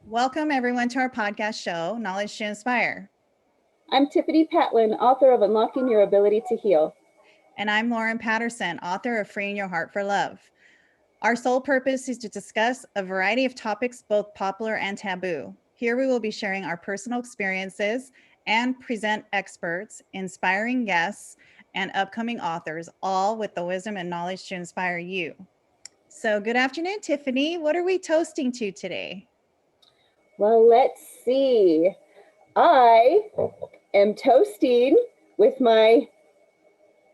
Welcome everyone to our podcast show, Knowledge to Inspire. I'm Tiffany Patlin, author of Unlocking Your Ability to Heal. And I'm Lorrine Patterson, author of Freeing Your Heart for Love. Our sole purpose is to discuss a variety of topics, both popular and taboo. Here we will be sharing our personal experiences and present experts, inspiring guests, and upcoming authors, all with the wisdom and knowledge to inspire you. So good afternoon, Tiffany. What are we toasting to today? Well, let's see. I am toasting with my,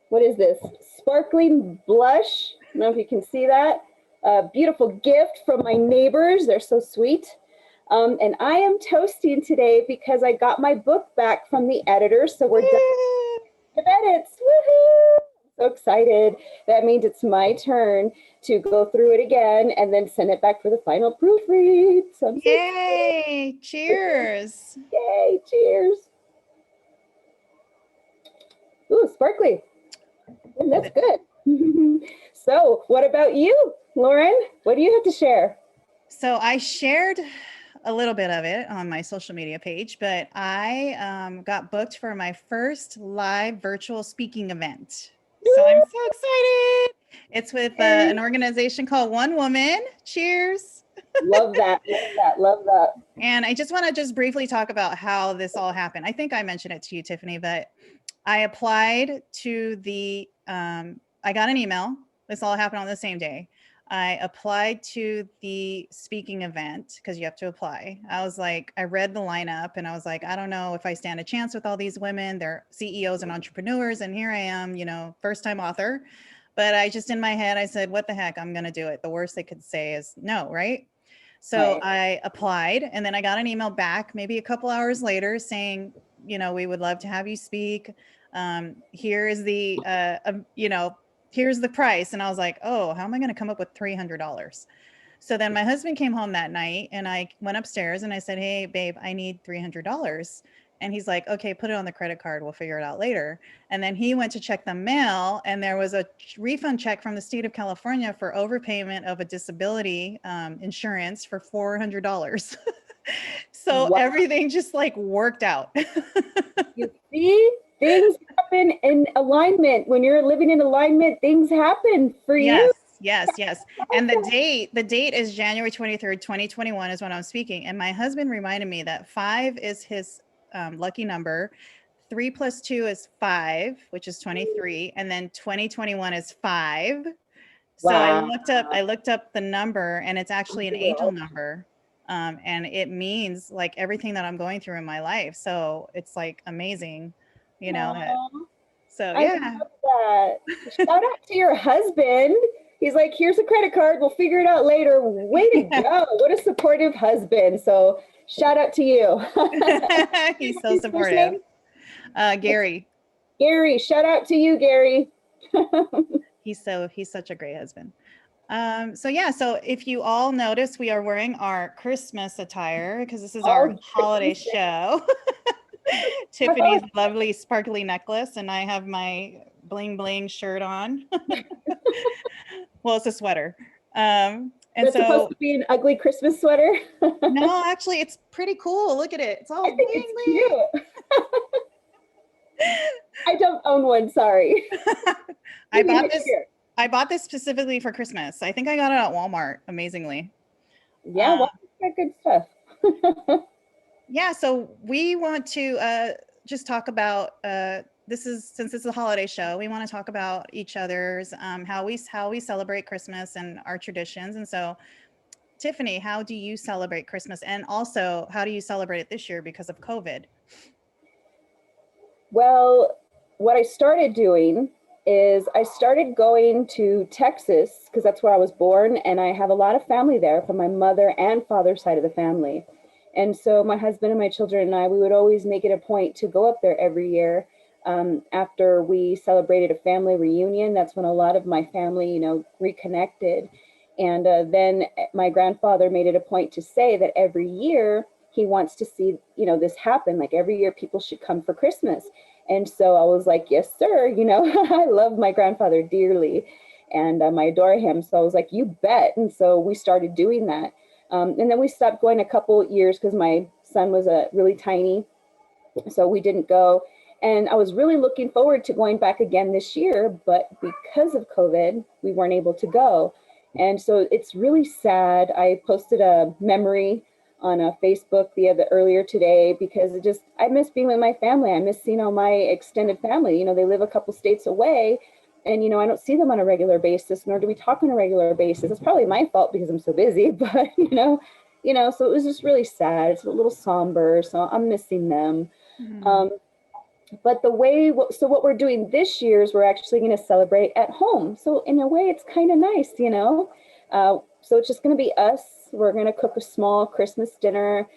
what is this? Sparkling blush. I don't know if you can see that. A beautiful gift from my neighbors. They're so sweet. And I am toasting today because I got my book back from the editor. So we're done with edits. Woohoo! So excited. That means it's my turn to go through it again and then send it back for the final proofread. So I'm so Yay! Cheers! Yay! Cheers! Ooh, sparkly. That's good. So, what about you, Lorrine? What do you have to share? So I shared a little bit of it on my social media page, but I got booked for my first live virtual speaking event. So I'm so excited. It's with an organization called One Woman. Cheers. Love that. Love that. Love that. And I just want to just briefly talk about how this all happened. I think I mentioned it to you, Tiffany, but I applied to I got an email. This all happened on the same day. I applied to the speaking event because you have to apply. I was like, I read the lineup and I was like, I don't know if I stand a chance with all these women. They're CEOs and entrepreneurs. And here I am, first time author. But I just, in my head, I said, what the heck, I'm going to do it. The worst they could say is no, right? So I applied and then I got an email back maybe a couple hours later saying, we would love to have you speak. Here is here's the price. And I was like, oh, how am I going to come up with $300? So then my husband came home that night and I went upstairs and I said, hey, babe, I need $300. And he's like, okay, put it on the credit card. We'll figure it out later. And then he went to check the mail and there was a refund check from the state of California for overpayment of a disability insurance for $400. So everything just like worked out. You see, things happen in alignment. When you're living in alignment, things happen for you. Yes. And the date is January 23rd, 2021 is when I'm speaking. And my husband reminded me that 5 is his lucky number. 3 plus 2 is 5, which is 23. And then 2021 is 5. So Wow. I looked up the number and it's actually an angel number. And it means like everything that I'm going through in my life. So it's like amazing, So yeah. I love that. Shout out to your husband. He's like, here's a credit card. We'll figure it out later. Way to go. What a supportive husband. So shout out to you. He's so supportive. Gary. Gary, shout out to you, Gary. He's such a great husband. So if you all notice, we are wearing our Christmas attire because this is our holiday show. Tiffany's lovely sparkly necklace and I have my bling bling shirt on. Well, it's a sweater. And it's supposed to be an ugly Christmas sweater. No, actually it's pretty cool. Look at it. It's all bling, it's cute. I don't own one, sorry. I bought this specifically for Christmas. I think I got it at Walmart, amazingly. Yeah, good stuff. Yeah, so we want to just talk about since this is a holiday show, we want to talk about each other's how we celebrate Christmas and our traditions. And so, Tiffany, how do you celebrate Christmas? And also, how do you celebrate it this year because of COVID? Well, what I started doing is I started going to Texas because that's where I was born. And I have a lot of family there from my mother and father's side of the family. And so my husband and my children and I, we would always make it a point to go up there every year after we celebrated a family reunion. That's when a lot of my family, reconnected. And then my grandfather made it a point to say that every year he wants to see, this happen. Like every year people should come for Christmas. And so I was like, yes, sir. I love my grandfather dearly and I adore him. So I was like, you bet. And so we started doing that. And then we stopped going a couple years because my son was really tiny, so we didn't go. And I was really looking forward to going back again this year, but because of COVID, we weren't able to go. And so it's really sad. I posted a memory on a Facebook earlier today because I miss being with my family. I miss seeing all my extended family. They live a couple states away, and I don't see them on a regular basis, nor do we talk on a regular basis. It's probably my fault because I'm so busy, but so it was just really sad. It's a little somber, so I'm missing them. Mhm. But what we're doing this year is we're actually going to celebrate at home. So in a way, it's kind of nice. So it's just going to be us. We're going to cook a small Christmas dinner,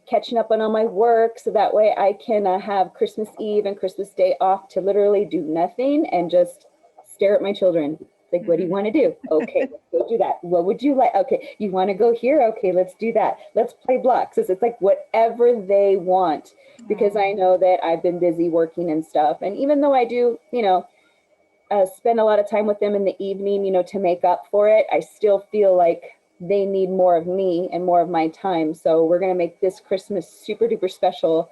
catching up on all my work. So that way I can have Christmas Eve and Christmas Day off to literally do nothing and just stare at my children. Like, what do you want to do? Okay, let's go do that. What would you like? Okay, you want to go here? Okay, let's do that. Let's play blocks. It's like whatever they want, because I know that I've been busy working and stuff. And even though I do, spend a lot of time with them in the evening, to make up for it, I still feel like they need more of me and more of my time. So we're going to make this Christmas super duper special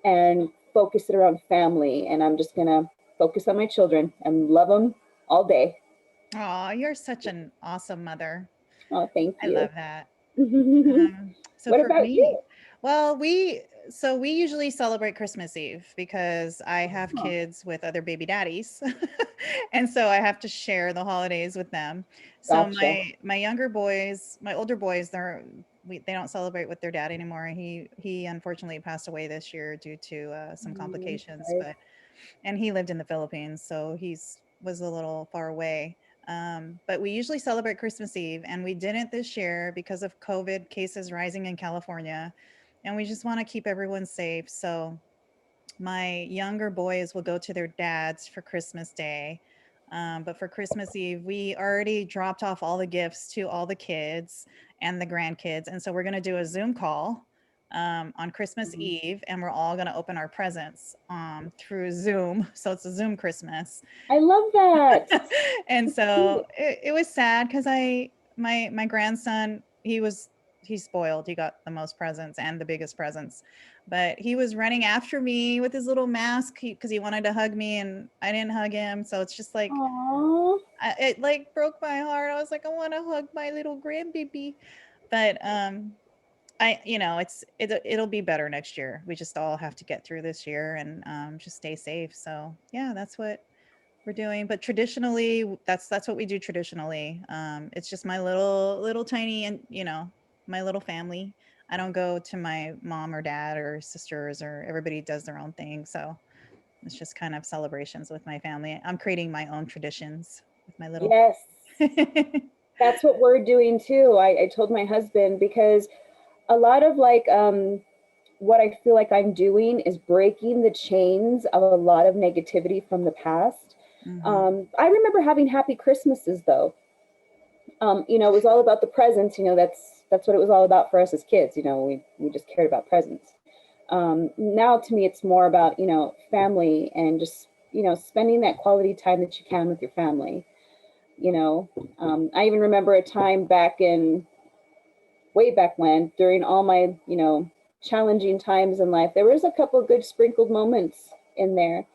and focus it around family. And I'm just going to focus on my children and love them all day. Oh, you're such an awesome mother. Oh, thank I you. love that. What So for about you? me, well, we usually celebrate Christmas Eve because I have Oh, kids with other baby daddies. And so I have to share the holidays with them. So gotcha. my younger boys, my older boys, they don't celebrate with their dad anymore. He unfortunately passed away this year due to some complications, Sorry. and he lived in the Philippines, so was a little far away. But we usually celebrate Christmas Eve, and we didn't this year because of COVID cases rising in California, and we just want to keep everyone safe. So my younger boys will go to their dads for Christmas Day. But for Christmas Eve, we already dropped off all the gifts to all the kids and the grandkids. And so we're going to do a Zoom call on Christmas Mhm. Eve, and we're all going to open our presents through Zoom. So it's a Zoom Christmas. I love that. And so Cute. it was sad because my grandson, he's spoiled. He got the most presents and the biggest presents, but he was running after me with his little mask because he wanted to hug me, and I didn't hug him. So it's just like Aw. it like broke my heart. I was like, I want to hug my little grandbaby, but it'll be better next year. We just all have to get through this year and just stay safe. So yeah, that's what we're doing. But traditionally, that's what we do traditionally. It's just my little tiny, and my little family. I don't go to my mom or dad or sisters, or everybody does their own thing. So it's just kind of celebrations with my family. I'm creating my own traditions with my little. Yes, that's what we're doing too. I told my husband because a lot of what I feel like I'm doing is breaking the chains of a lot of negativity from the past. Hmm. I remember having happy Christmases though. It was all about the presents. That's what it was all about for us as kids. We just cared about presents. Now to me, it's more about family and just spending that quality time that you can with your family. You know, I even remember a time back in way back when, during all my challenging times in life, there was a couple good sprinkled moments in there.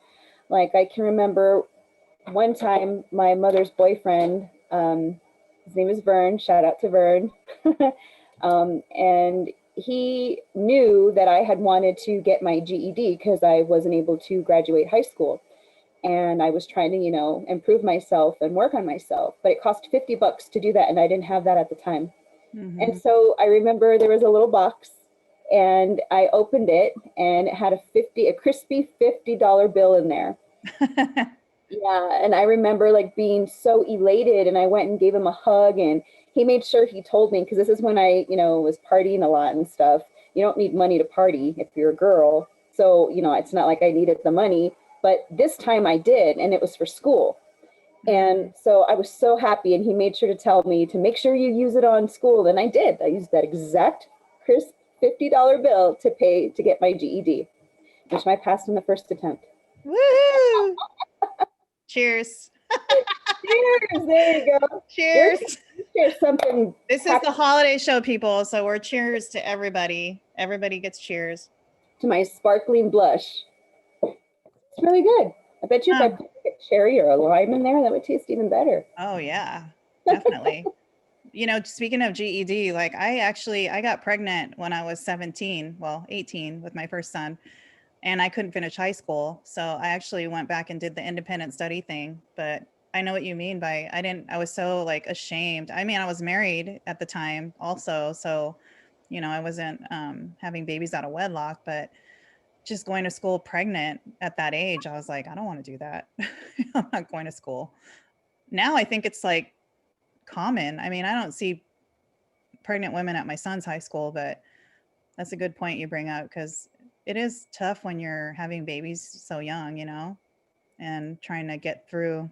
Like I can remember one time my mother's boyfriend, his name is Vern, shout out to Vern. And he knew that I had wanted to get my GED because I wasn't able to graduate high school. And I was trying to, improve myself and work on myself, but it cost $50 to do that. And I didn't have that at the time. And Hmm. so I remember there was a little box and I opened it and it had a crispy $50 bill in there. Yeah, and I remember being so elated, and I went and gave him a hug, and he made sure he told me, because this is when I, was partying a lot and stuff. You don't need money to party if you're a girl. So, it's not like I needed the money, but this time I did, and it was for school. And so I was so happy, and he made sure to tell me to make sure you use it on school, and I did. I used that exact crisp $50 bill to pay to get my GED, which I passed in the first attempt. Woohoo! Cheers. Cheers. There you go. Cheers. There's something. This is the holiday show, people. So we're cheers to everybody. Everybody gets cheers. To my sparkling blush. It's really good. I bet you if I put a cherry or a lime in there, that would taste even better. Oh yeah, definitely. You know, speaking of GED, like I got pregnant when I was 17, well, 18 with my first son, and I couldn't finish high school. So I actually went back and did the independent study thing. But I know what you mean by I was so like ashamed. I mean, I was married at the time also. So, you know, I wasn't having babies out of wedlock, but just going to school pregnant at that age, I was like, I don't want to do that. I'm not going to school. Now I think it's like common. I mean, I don't see pregnant women at my son's high school, but that's a good point you bring up, because it is tough when you're having babies so young, you know, and trying to get through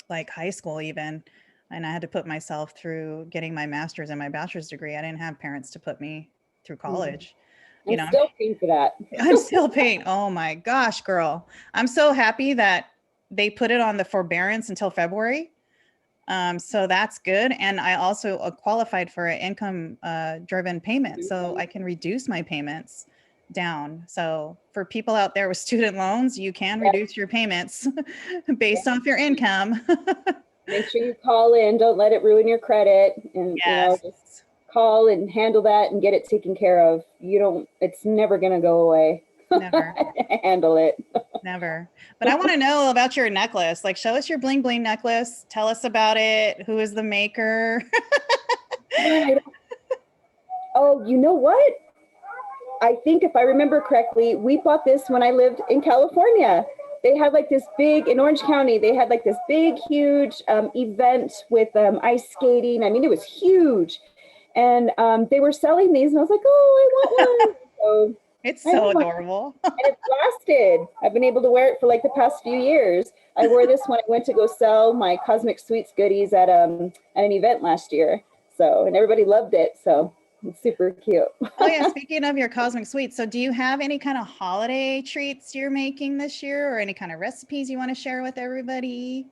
like high school even. And I had to put myself through getting my master's and my bachelor's degree. I didn't have parents to put me through college. You know, I'm still paying for that. I'm still paying. Oh my gosh, girl. I'm so happy that they put it on the forbearance until February. So that's good. And I also qualified for an income driven payment. So I can reduce my payments down. So for people out there with student loans, you can reduce your payments based off your income. Make sure you call in. Don't let it ruin your credit. And you know, just call and handle that and get it taken care of. It's never going to go away. Never. Handle it. Never. But I want to know about your necklace. Like, show us your bling bling necklace. Tell us about it. Who is the maker? Oh, you know what? I think if I remember correctly, we bought this when I lived in California. They had like this big, in Orange County, they had like this big, huge event with ice skating. I mean, it was huge. And they were selling these and I was like, oh, I want one. So it's so adorable. And it's lasted. I've been able to wear it for like the past few years. I wore this when I went to go sell my Cosmic Sweets goodies at an event last year. So, and everybody loved it. So it's super cute. Oh yeah, speaking of your Cosmic Sweets, so do you have any kind of holiday treats you're making this year, or any kind of recipes you want to share with everybody?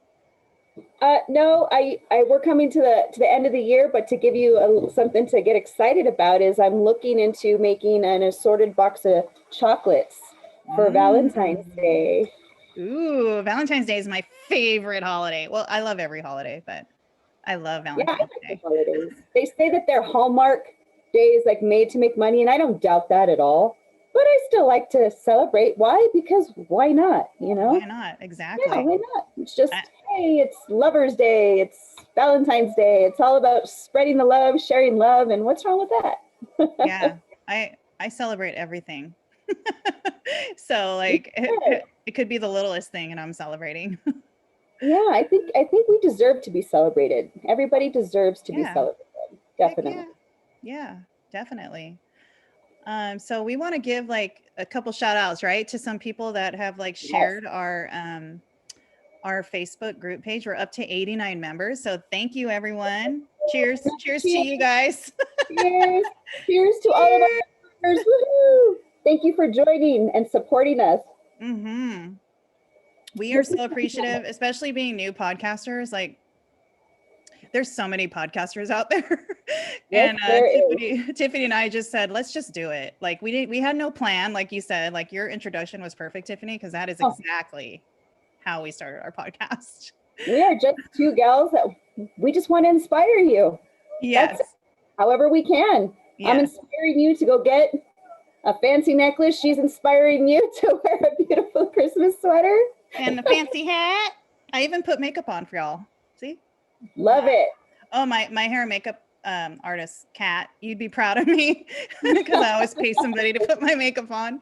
No, we're coming to the end of the year, but to give you something to get excited about is I'm looking into making an assorted box of chocolates for Valentine's Day. Ooh, Valentine's Day is my favorite holiday. Well, I love every holiday, but I love Valentine's Day. The holidays. They say that they're Hallmark days, like made to make money, and I don't doubt that at all. But I still like to celebrate. Why? Because why not? You know? Why not? Exactly. Yeah, why not? It's just, hey, it's Lover's Day. It's Valentine's Day. It's all about spreading the love, sharing love. And what's wrong with that? Yeah, I celebrate everything. So like it could be the littlest thing and I'm celebrating. Yeah, I think we deserve to be celebrated. Everybody deserves to be celebrated. Definitely. Yeah, definitely. So we want to give like a couple shout outs, right, to some people that have like shared our Facebook group page. We're up to 89 members. So thank you, everyone. Cheers to you guys. Cheers to all of our members. Woohoo! Thank you for joining and supporting us. Mm-hmm. We are so appreciative, especially being new podcasters. Like, there's so many podcasters out there. Yes, and Tiffany and I just said, let's just do it. Like we had no plan. Like you said, like your introduction was perfect, Tiffany, because that is exactly how we started our podcast. We are just two gals that we just want to inspire you. Yes. However we can. Yes. I'm inspiring you to go get a fancy necklace. She's inspiring you to wear a beautiful Christmas sweater. And a fancy hat. I even put makeup on for y'all. See? Love it. Oh, my hair and makeup artist, Kat, you'd be proud of me because I always pay somebody to put my makeup on.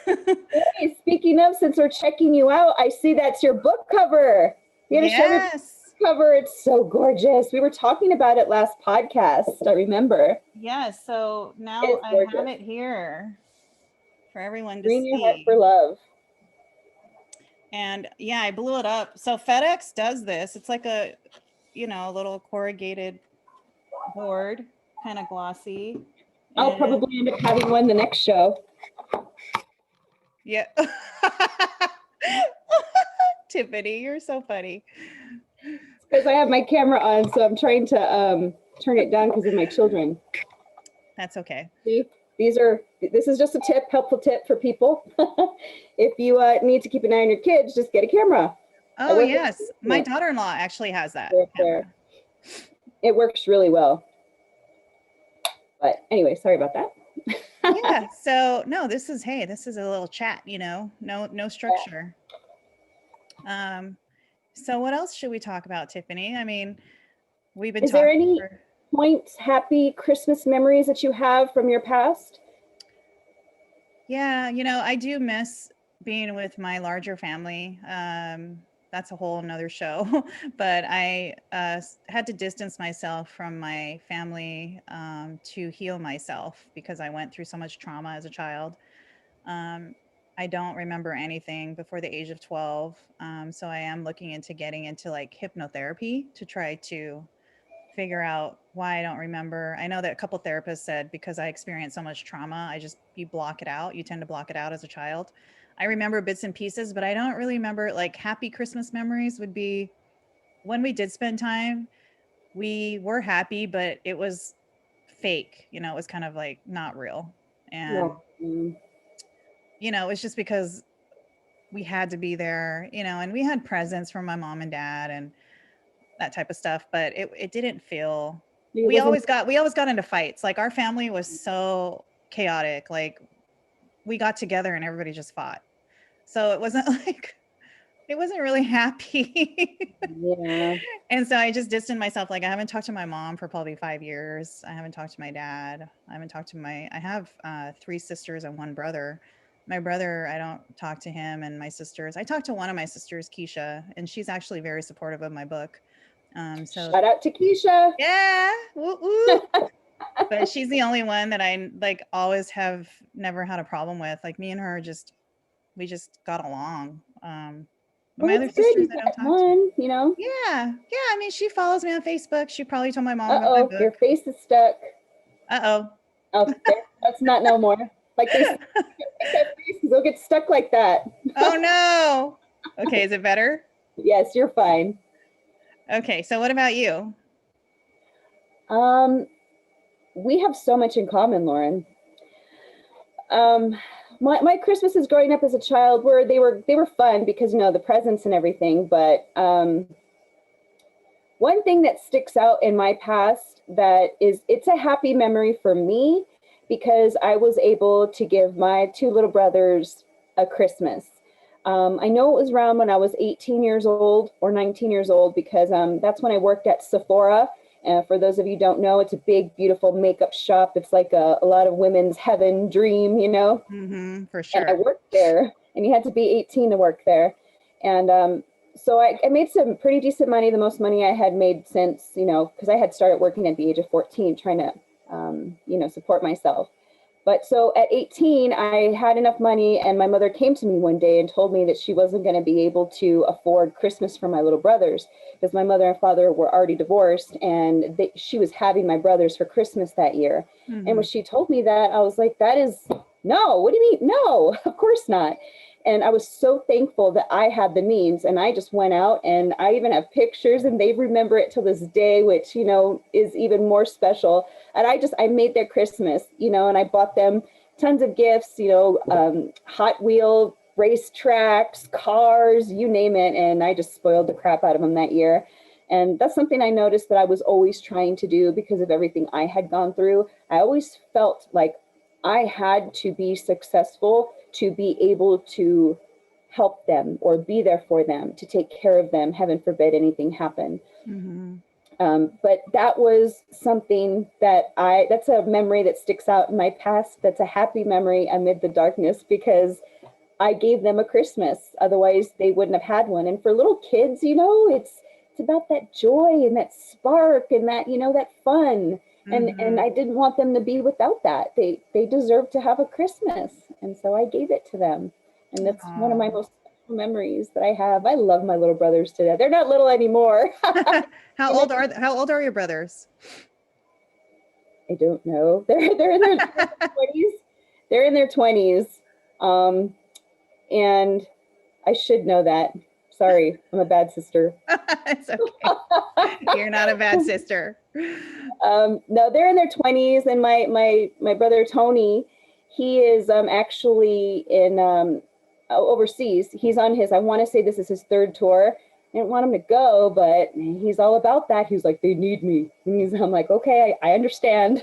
Hey, speaking of, since we're checking you out, I see that's your book cover. You have to show me the cover. It's so gorgeous. We were talking about it last podcast. I remember. Yes. So now I have it here for everyone to see. Green your heart for love. And yeah, I blew it up. So FedEx does this. It's like a, little corrugated board, kind of glossy. I'll probably end up having one the next show. Yeah. Tiffany, you're so funny. Because I have my camera on, so I'm trying to turn it down because of my children. That's okay. See, this is just a tip, helpful tip for people. If you need to keep an eye on your kids, just get a camera. Oh, yes. My daughter-in-law actually has that camera. It works really well. But anyway, sorry about that. Yeah. So no, this is a little chat, no structure. So what else should we talk about, Tiffani? I mean, we've been Is there talking any points, happy Christmas memories that you have from your past? Yeah, I do miss being with my larger family. That's a whole nother show, but I had to distance myself from my family to heal myself because I went through so much trauma as a child. I don't remember anything before the age of 12. So I am looking into getting into like hypnotherapy to try to figure out why I don't remember. I know that a couple therapists said because I experienced so much trauma, you block it out. You tend to block it out as a child. I remember bits and pieces, but I don't really remember. Like happy Christmas memories would be when we did spend time, we were happy, but it was fake, it was kind of like not real. And, it was just because we had to be there, and we had presents from my mom and dad and that type of stuff, but it didn't feel, we always got into fights. Like our family was so chaotic. Like we got together and everybody just fought. So it wasn't really happy. Yeah. And so I just distanced myself. Like I haven't talked to my mom for probably 5 years. I haven't talked to my dad. I have 3 sisters and 1 brother. My brother, I don't talk to him, and my sisters. I talked to one of my sisters, Keisha, and she's actually very supportive of my book. So shout out to Keisha. Yeah. Woo, woo. But she's the only one that I like always have never had a problem with. Like me and her we just got along. But my other sisters I don't talk to. Yeah. Yeah. I mean, she follows me on Facebook. She probably told my mom about my book. Your face is stuck. Uh-oh. Oh, that's not no more. Like they that face, they'll get stuck like that. Oh no. Okay, is it better? Yes, you're fine. Okay, so what about you? We have so much in common, Lauren. My Christmases growing up as a child they were fun because the presents and everything, but one thing that sticks out in my past it's a happy memory for me because I was able to give my 2 little brothers a Christmas. I know it was around when I was 18 years old or 19 years old because that's when I worked at Sephora. For those of you who don't know, it's a big, beautiful makeup shop. It's like a lot of women's heaven dream, Mm-hmm, for sure. And I worked there, and you had to be 18 to work there. And so I made some pretty decent money, the most money I had made since, because I had started working at the age of 14, trying to, support myself. But so at 18, I had enough money, and my mother came to me one day and told me that she wasn't going to be able to afford Christmas for my little brothers because my mother and father were already divorced, and she was having my brothers for Christmas that year. Mm-hmm. And when she told me that, I was like, no, what do you mean? No, of course not. And I was so thankful that I had the means, and I just went out, and I even have pictures, and they remember it till this day, which, is even more special. And I made their Christmas, and I bought them tons of gifts, Hot Wheel racetracks, cars, you name it. And I just spoiled the crap out of them that year. And that's something I noticed that I was always trying to do because of everything I had gone through. I always felt like I had to be successful to be able to help them or be there for them, to take care of them, heaven forbid anything happened. Mm-hmm. But that was something that's a memory that sticks out in my past. That's a happy memory amid the darkness because I gave them a Christmas. Otherwise they wouldn't have had one. And for little kids, it's about that joy and that spark and that, that fun. Mm-hmm. And I didn't want them to be without that. They deserve to have a Christmas. And so I gave it to them. And that's one of my most special memories that I have. I love my little brothers to death. They're not little anymore. How old are your brothers? I don't know. They're in their 20s. They're in their 20s. And I should know that. Sorry, I'm a bad sister. It's okay. You're not a bad sister. No, they're in their 20s, and my brother Tony, he is actually in overseas. He's on his, I want to say this is his third tour. I didn't want him to go, but he's all about that. He's like, they need me. I'm like, okay, I understand.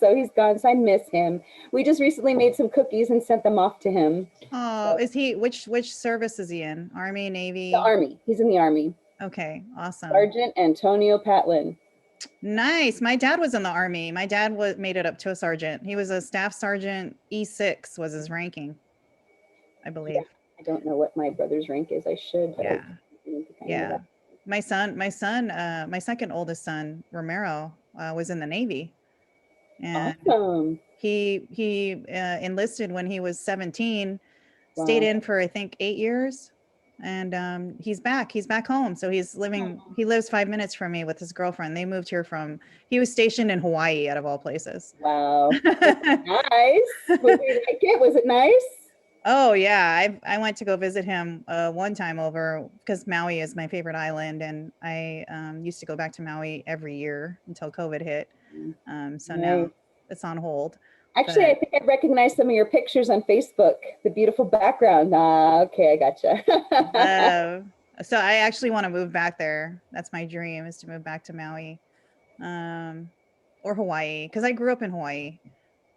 So he's gone. So I miss him. We just recently made some cookies and sent them off to him. Oh, So, is he, which service is he in? Army, the Navy? Army. He's in the Army. Okay, awesome. Sergeant Antonio Patlin. Nice. My dad was in the Army. My dad made it up to a sergeant. He was a staff sergeant. E6 was his ranking, I believe. Yeah, I don't know what my brother's rank is. I should, but Yeah. I need to find it Yeah. out. My second oldest son, Romero, was in the Navy. And Awesome. he enlisted when he was 17, Wow. stayed in for, I think, 8 years. And he's back home. So he lives 5 minutes from me with his girlfriend. They moved here he was stationed in Hawaii, out of all places. Wow. Nice. Was he like it? Was it nice? Oh yeah, I went to go visit him one time over, because Maui is my favorite island, and I used to go back to Maui every year until COVID hit. So Nice. now it's on hold. Actually, I think I recognize some of your pictures on Facebook. The beautiful background. Okay, I gotcha. So I actually want to move back there. That's my dream, is to move back to Maui, or Hawaii, because I grew up in Hawaii.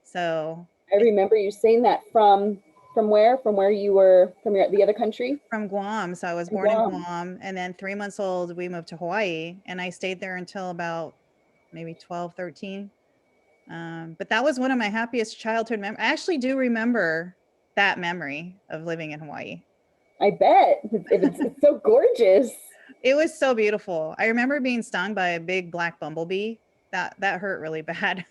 So I remember you saying that from where? From where you were, from the other country? From Guam. So I was born in Guam, and then 3 months old, we moved to Hawaii, and I stayed there until about maybe 12, 13. But that was one of my happiest childhood memories. I actually do remember that memory of living in Hawaii. I bet. It's so gorgeous. It was so beautiful. I remember being stung by a big black bumblebee. That hurt really bad.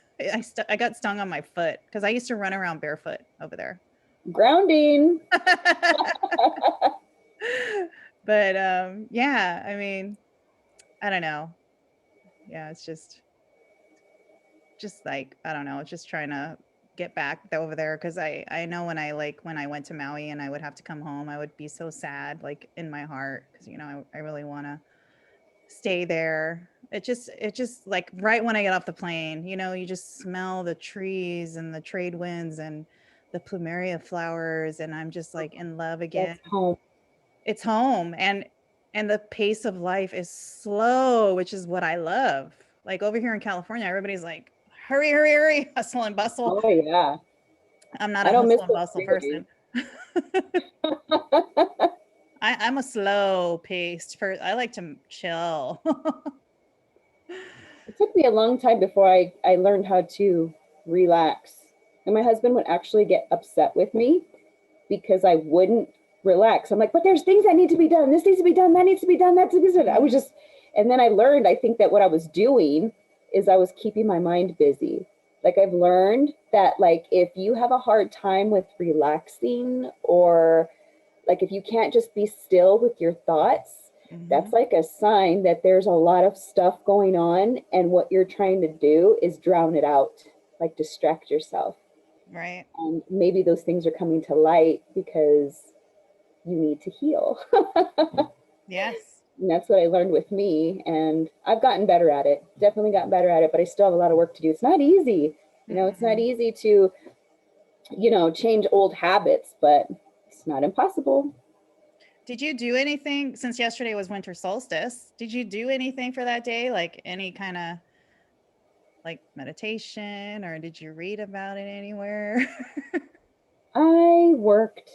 I got stung on my foot, because I used to run around barefoot over there. Grounding. But yeah, I mean, I don't know. Yeah, it's just like, I don't know, just trying to get back over there, because I know when I went to Maui and I would have to come home, I would be so sad, like, in my heart, because I really want to stay there. It just like, right when I get off the plane, you just smell the trees and the trade winds and the plumeria flowers, and I'm just like in love again. That's home. It's home, and the pace of life is slow, which is what I love. Like, over here in California, everybody's like, hurry, hurry, hurry, hustle and bustle. Oh yeah. I'm not a hustle and bustle person. I'm a slow paced person. I like to chill. It took me a long time before I learned how to relax. And my husband would actually get upset with me because I wouldn't relax. I'm like, but there's things that need to be done. This needs to be done. That needs to be done. That needs to be done. I was just, and then I learned, I think that what I was doing is I was keeping my mind busy. Like, I've learned that, like, if you have a hard time with relaxing, or like if you can't just be still with your thoughts, that's like a sign that there's a lot of stuff going on, and what you're trying to do is drown it out, like distract yourself. Right. And maybe those things are coming to light because you need to heal. Yes. And that's what I learned with me, and I've gotten better at it. Definitely gotten better at it, but I still have a lot of work to do. It's not easy. It's not easy to, change old habits, but it's not impossible. Did you do anything, since yesterday was winter solstice? Did you do anything for that day? Like, any kind of like meditation, or did you read about it anywhere? I worked.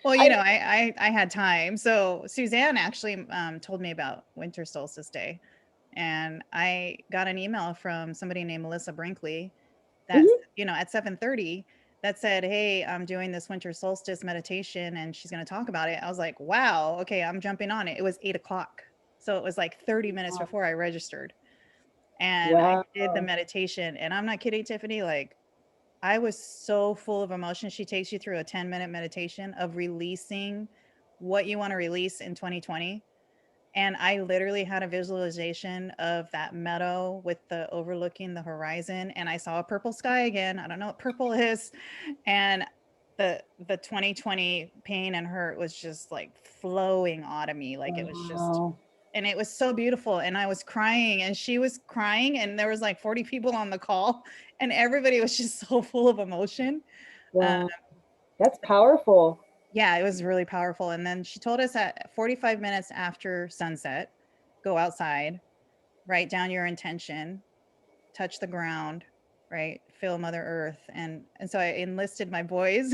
Well, I had time. So Suzanne actually told me about winter solstice day, and I got an email from somebody named Melissa Brinkley that, at 7:30, that said, hey, I'm doing this winter solstice meditation, and she's going to talk about it. I was like, wow, okay, I'm jumping on it. It was 8:00. So it was like 30 minutes before I registered. And I did the meditation, and I'm not kidding, Tiffany, like, I was so full of emotion. She takes you through a 10-minute meditation of releasing what you want to release in 2020. And I literally had a visualization of that meadow with the overlooking the horizon, and I saw a purple sky again. I don't know what purple is. And the 2020 pain and hurt was just like flowing out of me. Like it was just, Wow. and it was so beautiful. And I was crying and she was crying and there was like 40 people on the call and everybody was just so full of emotion. Uh, Wow. That's powerful. yeah, it was really powerful. And then she told us at 45 minutes after sunset, go outside, write down your intention, touch the ground, right? Feel Mother Earth. And so I enlisted my boys,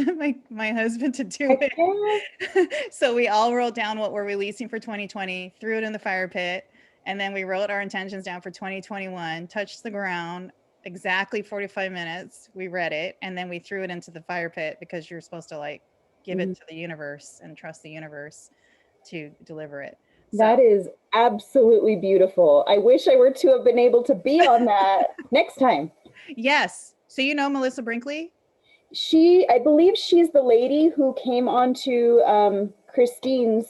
my husband to do Heck it. yeah. So we all wrote down what we're releasing for 2020, threw it in the fire pit, and then we wrote our intentions down for 2021, touched the ground exactly 45 minutes. We read it, and then we threw it into the fire pit because you're supposed to like give it Mhm. to the universe and trust the universe to deliver it. So That is absolutely beautiful. I wish I were to have been able to be on that next time. yes. So you know Melissa Brinkley? I believe she's the lady who came on to Christine's.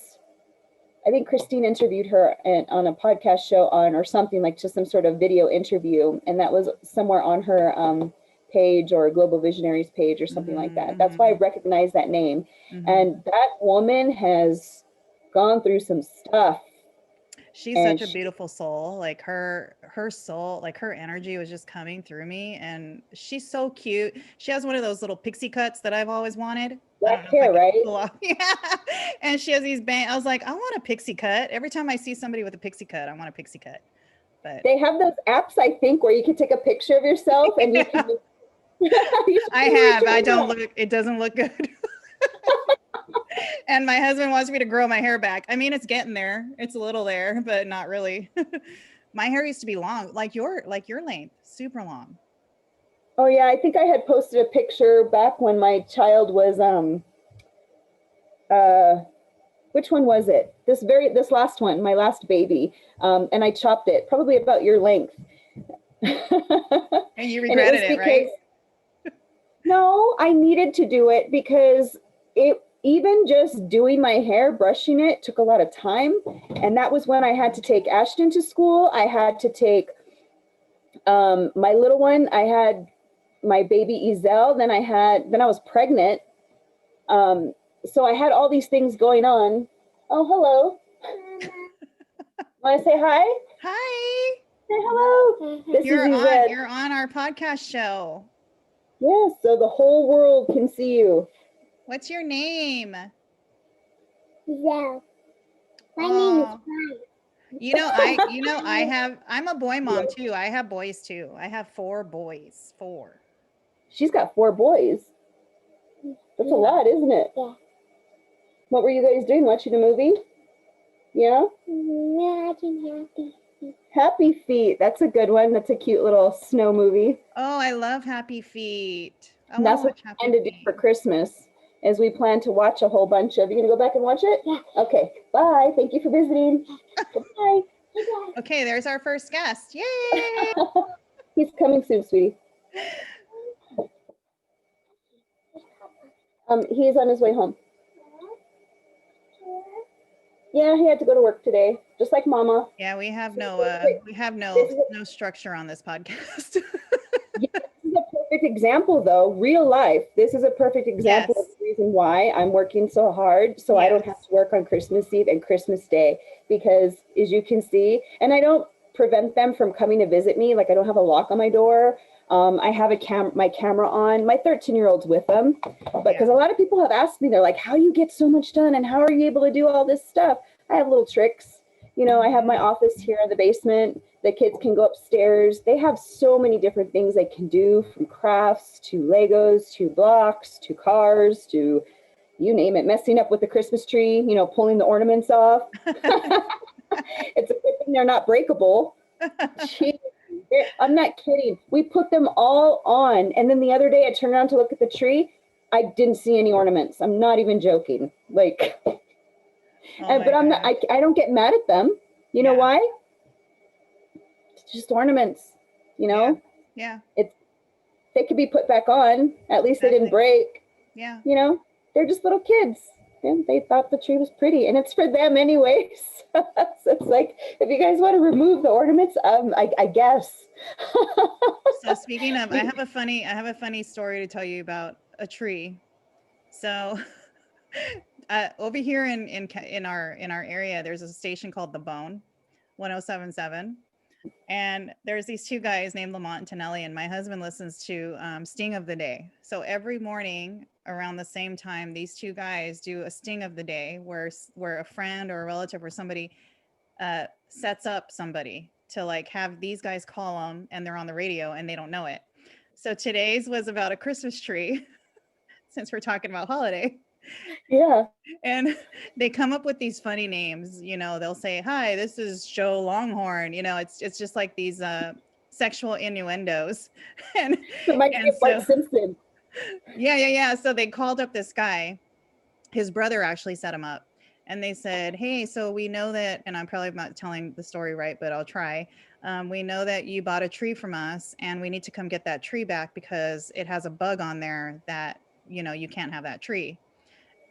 I think Christine interviewed her on a podcast show or something, like just some sort of video interview. And that was somewhere on her page or Global Visionaries page or something like that. That's why I recognize that name. And that woman has gone through some stuff. She's And such a beautiful soul. Like her soul, like her energy was just coming through me, and she's so cute. She has one of those little pixie cuts that I've always wanted. I don't black know if I hair, can right? pull off. Yeah. And she has these I was like, I want a pixie cut. Every time I see somebody with a pixie cut, I want a pixie cut. But They have those apps, I think, where you can take a picture of yourself and you can. I have. I don't look. It doesn't look good. And my husband wants me to grow my hair back. I mean, it's getting there. It's a little there, but not really. My hair used to be long, like your length, super long. Oh yeah, I think I had posted a picture back when my child was which one was it? This last one, my last baby. And I chopped it probably about your length. And you regretted it, right? No, I needed to do it because even just doing my hair, brushing it took a lot of time. And that was when I had to take Ashton to school. I had to take my little one. I had my baby Ezel. Then I was pregnant. So I had all these things going on. Oh, hello. Want to say hi? Hi. Say hello. This You're is on. Ezed. You're on our podcast show. Yes, so the whole world can see you. What's your name? Yeah. My name is Brian. I'm a boy mom too. I have boys too. I have 4 boys. 4. She's got 4 boys. That's a lot, isn't it? Yeah. What were you guys doing? Watching a movie? Yeah? Imagine happy. Happy Feet. That's a good one. That's a cute little snow movie. Oh, I love Happy Feet. And that's what we plan to do for Christmas, is we plan to watch a whole bunch of. You gonna go back and watch it? Yeah. Okay. Bye. Thank you for visiting. Goodbye. Okay, there's our first guest. Yay! He's coming soon, sweetie. He's on his way home. Yeah, he had to go to work today, just like Mama. Yeah, we have no structure on this podcast. Yeah, this is a perfect example, though. Real life. This is a perfect example of the reason why I'm working so hard, so I don't have to work on Christmas Eve and Christmas Day. Because, as you can see, and I don't prevent them from coming to visit me. Like, I don't have a lock on my door. I have my camera on. My 13-year-old's with them. But because a lot of people have asked me, they're like, how do you get so much done? And how are you able to do all this stuff? I have little tricks. You know, I have my office here in the basement. The kids can go upstairs. They have so many different things they can do, from crafts to Legos to blocks to cars to you name it, messing up with the Christmas tree, you know, pulling the ornaments off. It's a good thing they're not breakable. Jeez, I'm not kidding. We put them all on. And then the other day I turned around to look at the tree. I didn't see any ornaments. I'm not even joking. Like, but I'm not, I don't get mad at them. You know why? It's just ornaments, you know? Yeah. They could be put back on. At least they didn't break. Yeah. You know, they're just little kids. And they thought the tree was pretty, and it's for them anyways. So it's like, if you guys want to remove the ornaments, I guess. So speaking of, I have a funny story to tell you about a tree. So over here in our area, there's a station called The Bone, 1077. And there's these two guys named Lamont and Tonelli, and my husband listens to Sting of the Day. So every morning around the same time, these two guys do a Sting of the Day where a friend or a relative or somebody sets up somebody to like have these guys call them, and they're on the radio and they don't know it. So today's was about a Christmas tree, since we're talking about holiday. Yeah. And they come up with these funny names. You know, they'll say, "Hi, this is Joe Longhorn." You know, it's just like these sexual innuendos. and It might and be Bart so Simpson. yeah. So they called up this guy. His brother actually set him up. And they said, "Hey, so we know that," and I'm probably not telling the story right, but I'll try. "We know that you bought a tree from us, and we need to come get that tree back because it has a bug on there that, you know, you can't have that tree."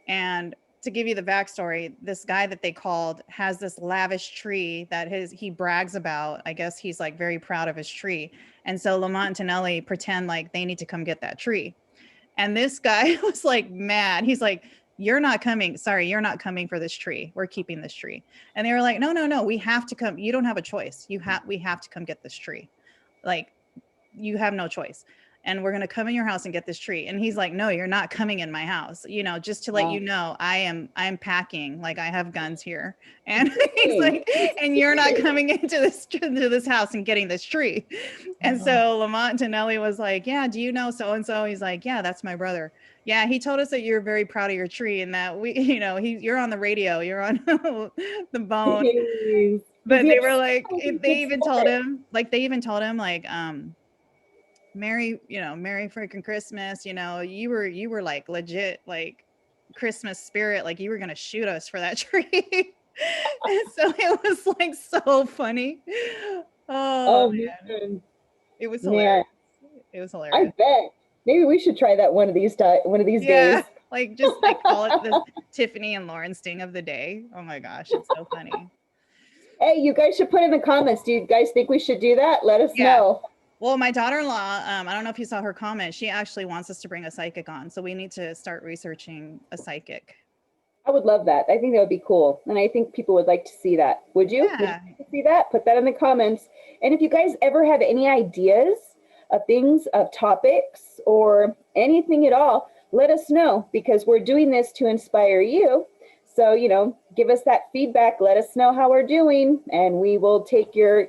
And to give you the backstory, this guy that they called has this lavish tree that he brags about. I guess he's like very proud of his tree. And so Lamont and Tonelli pretend like they need to come get that tree. And this guy was like mad. He's like, "You're not coming. Sorry, you're not coming for this tree. We're keeping this tree." And they were like, No, we have to come. You don't have a choice. We have to come get this tree. Like, you have no choice. And we're going to come in your house and get this tree. And he's like, "No, you're not coming in my house. You know, just to let you know, I'm packing, like I have guns here." And he's like, "And you're not coming into this house and getting this tree." And so Lamont Tonelli was like, "Yeah, do you know so-and-so?" He's like, "Yeah, that's my brother. Yeah, he told us that you're very proud of your tree and that you're on the radio, you're on The Bone." Jeez. But Was he they were upset? like, Was he they even told upset? him, like, Merry freaking Christmas. You know, you were like legit, like Christmas spirit, like you were going to shoot us for that tree. And so it was like so funny. Oh Oh man, man. it was Man, hilarious. It was I hilarious. bet. Maybe we should try that one of these Yeah, days. like just like call it the Tiffany and Lorrine Sting of the Day. Oh my gosh, it's so funny. Hey, you guys should put in the comments. Do you guys think we should do that? Let us Yeah. know. Well, my daughter-in-law, I don't know if you saw her comment. She actually wants us to bring a psychic on, so we need to start researching a psychic. I would love that. I think that would be cool. And I think people would like to see that. Would you? Would you Yeah. like to see that? Put that in the comments. And if you guys ever have any ideas of things, of topics, or anything at all, let us know because we're doing this to inspire you. So, give us that feedback. Let us know how we're doing, and we will take your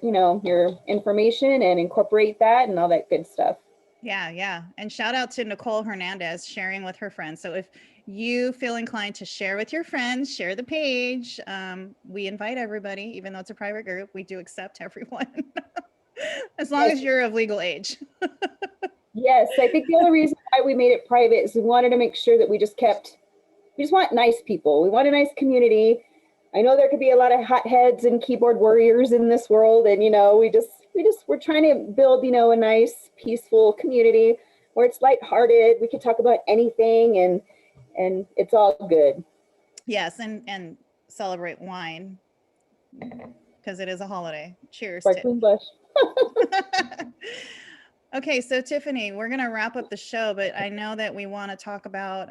information and incorporate that and all that good stuff. Yeah. And shout out to Nicole Hernandez sharing with her friends. So if you feel inclined to share with your friends, share the page. We invite everybody, even though it's a private group, we do accept everyone. As long Yes. as you're of legal age. Yes, I think the only reason why we made it private is we wanted to make sure that we just want nice people. We want a nice community. I know there could be a lot of hotheads and keyboard warriors in this world, and we're trying to build a nice, peaceful community where it's lighthearted. We can talk about anything, and it's all good. Yes, and celebrate wine because it is a holiday. Cheers. Sparkling Bush. Okay, so Tiffany, we're going to wrap up the show, but I know that we want to talk about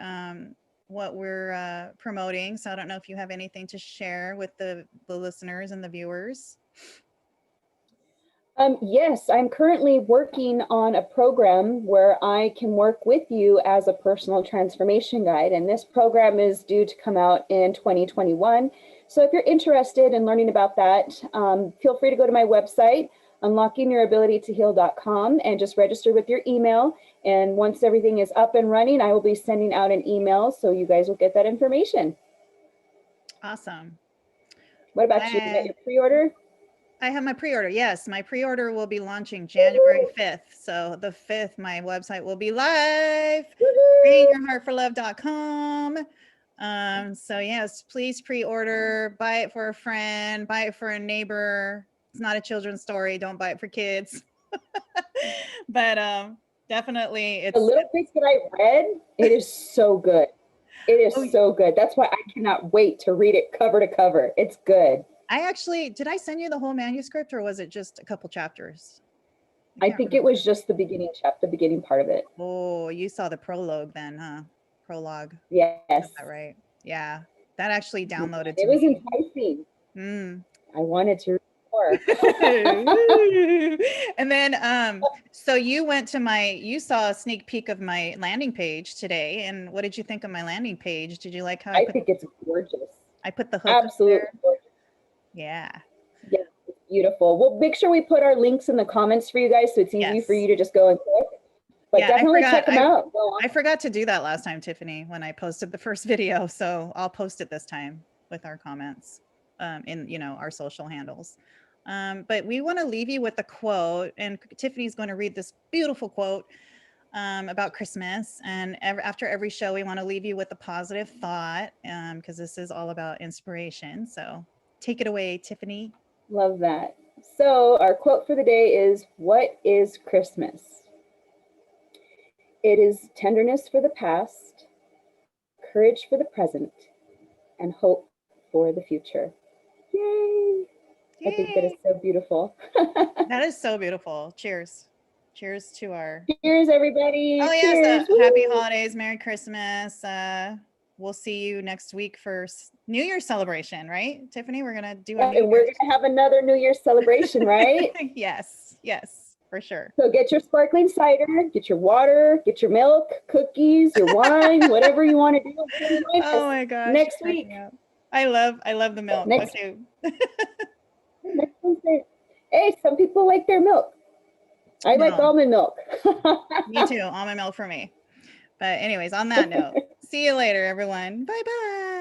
what we're promoting. So I don't know if you have anything to share with the listeners and the viewers. Yes, I'm currently working on a program where I can work with you as a personal transformation guide. And this program is due to come out in 2021. So if you're interested in learning about that, feel free to go to my website, unlockingyourabilitytoheal.com, and just register with your email. And once everything is up and running, I will be sending out an email so you guys will get that information. Awesome. What about you? You got your pre-order? I have my pre-order. Yes, my pre-order will be launching January 5th. So the 5th, my website will be live. createyourheartforlove.com. So yes, please pre-order, buy it for a friend, buy it for a neighbor. It's not a children's story. Don't buy it for kids. But definitely it's the little bit that I read, it is so good. It is so good. That's why I cannot wait to read it cover to cover. It's good. did I send you the whole manuscript or was it just a couple chapters? I think it was just the beginning part of it. Oh, you saw the prologue then, huh? prologue. Yes. Is that right? Yeah. That actually downloaded to It was me. enticing. Mm. I wanted to read more. And then so you saw a sneak peek of my landing page today, and what did you think of my landing page? Did you like how I think it's gorgeous. I put the hook up Absolutely there? gorgeous. Yeah. Yeah, it's beautiful. We'll make sure we put our links in the comments for you guys so it's easy for you to just go and click. But Yeah, definitely check them out. Go on. I forgot to do that last time, Tiffany, when I posted the first video. So I'll post it this time with our comments in, you know, our social handles. But we want to leave you with a quote, and Tiffany's going to read this beautiful quote about Christmas. And after every show, we want to leave you with a positive thought because this is all about inspiration. So take it away, Tiffany. Love that. So our quote for the day is, what is Christmas? It is tenderness for the past, courage for the present, and hope for the future. Yay! I think that is so beautiful. That is so beautiful. Cheers. Cheers to our... Cheers, everybody. Oh, Cheers. yes. Happy holidays. Merry Christmas. We'll see you next week for New Year's celebration, right, Tiffany? We're going to do and we're going to have another New Year's celebration, right? Yes. Yes, for sure. So get your sparkling cider, get your water, get your milk, cookies, your wine, whatever you want to do. Oh my gosh. Next week. I love the milk. Okay. Next Wednesday. Hey, some people like their milk. I like almond milk. Me too. Almond milk for me. But anyways, on that note, see you later, everyone. Bye-bye.